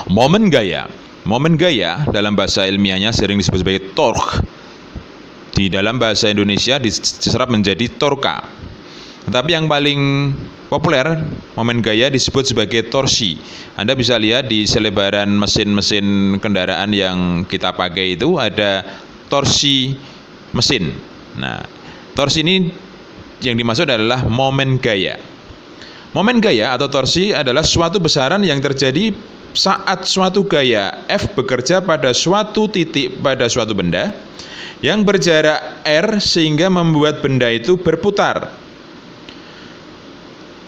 Momen gaya. Momen gaya dalam bahasa ilmiahnya sering disebut sebagai torque. Di dalam bahasa Indonesia diserap menjadi torka. Tetapi yang paling populer, momen gaya disebut sebagai torsi. Anda bisa lihat di selebaran mesin-mesin kendaraan yang kita pakai itu ada torsi mesin. Nah, torsi ini yang dimaksud adalah momen gaya. Momen gaya atau torsi adalah suatu besaran yang terjadi saat suatu gaya F bekerja pada suatu titik pada suatu benda yang berjarak R sehingga membuat benda itu berputar.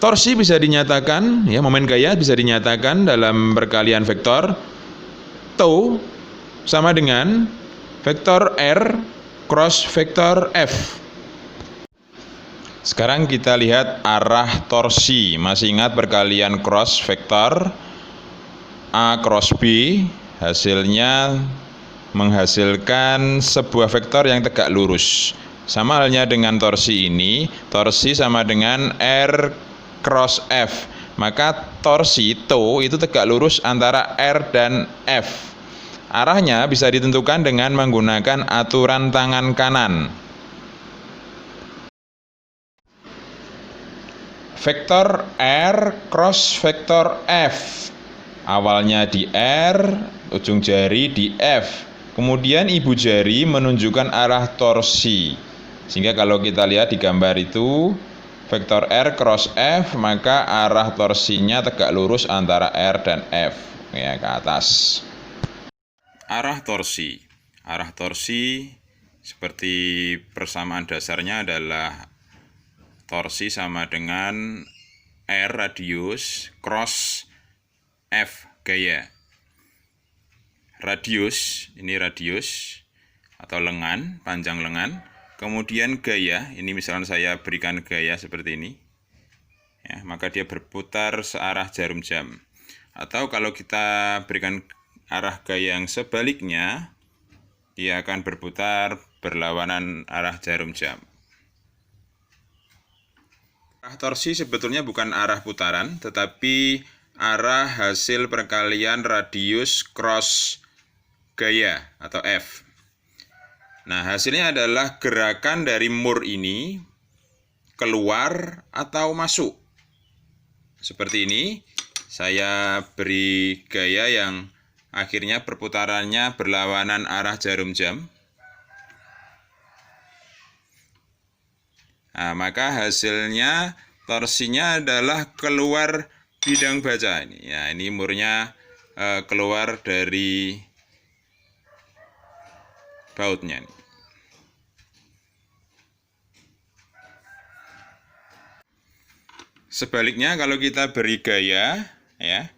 Torsi bisa dinyatakan, momen gaya bisa dinyatakan dalam perkalian vektor tau sama dengan vektor R cross vektor F. Sekarang kita lihat arah torsi. Masih ingat perkalian cross vektor A cross B, hasilnya menghasilkan sebuah vektor yang tegak lurus. Sama halnya dengan torsi ini, torsi sama dengan R cross F. Maka torsi tau itu tegak lurus antara R dan F. Arahnya bisa ditentukan dengan menggunakan aturan tangan kanan. Vektor R cross vektor F. Awalnya di R, ujung jari di F. Kemudian ibu jari menunjukkan arah torsi. Sehingga kalau kita lihat di gambar itu, vektor R cross F, maka arah torsinya tegak lurus antara R dan F, ya, ke atas. Arah torsi. Arah torsi seperti persamaan dasarnya adalah torsi sama dengan R radius cross F gaya. Radius, ini radius atau lengan, panjang lengan. Kemudian gaya, ini misalnya saya berikan gaya seperti ini, ya, maka dia berputar searah jarum jam. Atau kalau kita berikan arah gaya yang sebaliknya, dia akan berputar berlawanan arah jarum jam. Arah torsi sebetulnya bukan arah putaran, tetapi arah hasil perkalian radius cross gaya atau F. Nah, hasilnya adalah gerakan dari mur ini keluar atau masuk. Seperti ini, saya beri gaya yang akhirnya perputarannya berlawanan arah jarum jam. Nah, maka hasilnya torsinya adalah keluar bidang baja ini. Ya, ini murnya keluar dari bautnya. Sebaliknya kalau kita beri gaya, ya,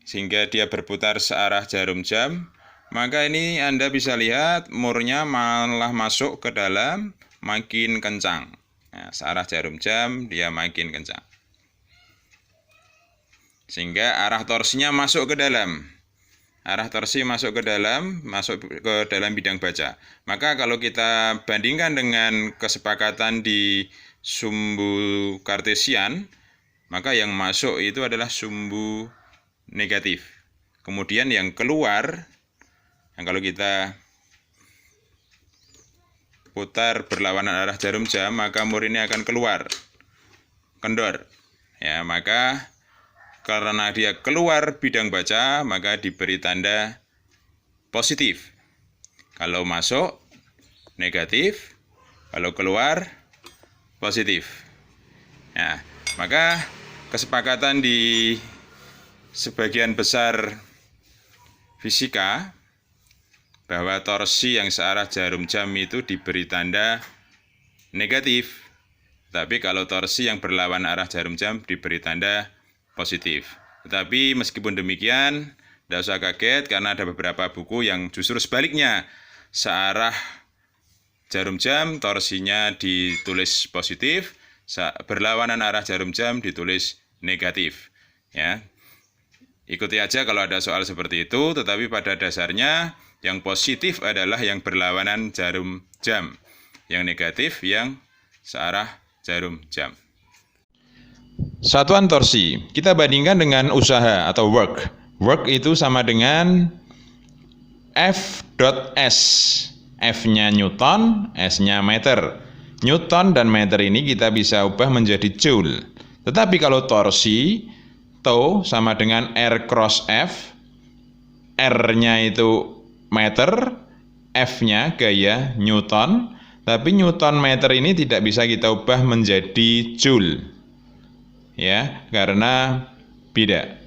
sehingga dia berputar searah jarum jam, maka ini Anda bisa lihat murnya malah masuk ke dalam, makin kencang. Nah, searah jarum jam dia makin kencang. Sehingga arah torsinya masuk ke dalam. Arah torsi masuk ke dalam bidang baja. Maka kalau kita bandingkan dengan kesepakatan di sumbu kartesian, maka yang masuk itu adalah sumbu negatif. Kemudian yang keluar, yang kalau kita putar berlawanan arah jarum jam, maka mur ini akan keluar, kendor. Ya, maka karena dia keluar bidang baja, maka diberi tanda positif. Kalau masuk, negatif. Kalau keluar, positif. Nah, maka kesepakatan di sebagian besar fisika bahwa torsi yang searah jarum jam itu diberi tanda negatif. Tapi kalau torsi yang berlawan arah jarum jam diberi tanda positif. Tetapi meskipun demikian, tidak usah kaget karena ada beberapa buku yang justru sebaliknya. Searah jarum jam, torsinya ditulis positif, berlawanan arah jarum jam ditulis negatif. Ya, ikuti aja kalau ada soal seperti itu, tetapi pada dasarnya yang positif adalah yang berlawanan jarum jam, yang negatif yang searah jarum jam. Satuan torsi, kita bandingkan dengan usaha atau work. Work itu sama dengan F.S. F-nya Newton, S-nya meter. Newton dan meter ini kita bisa ubah menjadi joule. Tetapi kalau torsi, T sama dengan R cross F, R-nya itu meter, F-nya gaya Newton, tapi Newton meter ini tidak bisa kita ubah menjadi joule. Ya, karena beda.